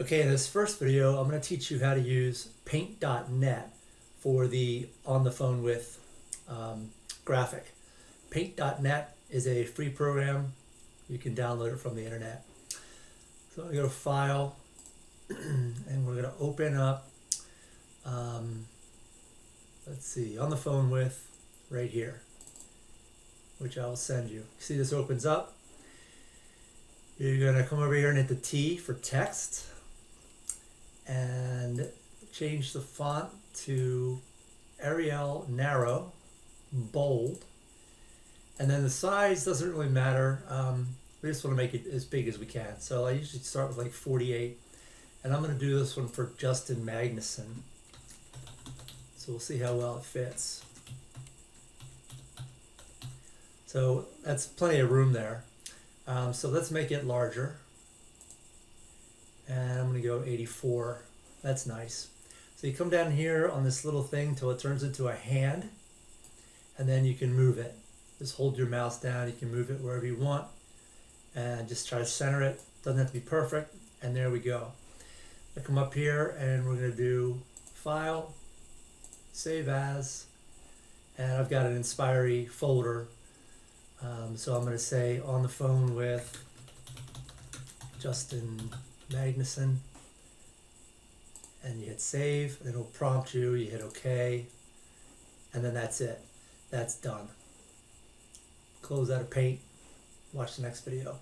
Okay, in this first video, I'm going to teach you how to use paint.net for the on the phone with graphic. Paint.net is a free program. You can download it from the internet. So I'm going to go to File, and we're going to open up, let's see, on the phone with right here, which I will send you. See, this opens up. You're going to come over here and hit the T for text and change the font to Arial narrow, bold, and then the size doesn't really matter. We just want to make it as big as we can. So I usually start with like 48, and I'm going to do this one for Justin Magnuson. So we'll see how well it fits. So that's plenty of room there. So let's make it larger. And I'm going to go 84. That's nice. So you come down here on this little thing till it turns into a hand, and then you can move it. Just hold your mouse down. You can move it wherever you want, and just try to center it. Doesn't have to be perfect. And there we go. I come up here, and we're going to do File, Save As, and I've got an Inspirery folder. So I'm going to say on the phone with Justin Magnuson, and you hit save, and it'll prompt you, you hit OK, and then that's it. That's done. Close out of Paint. Watch the next video.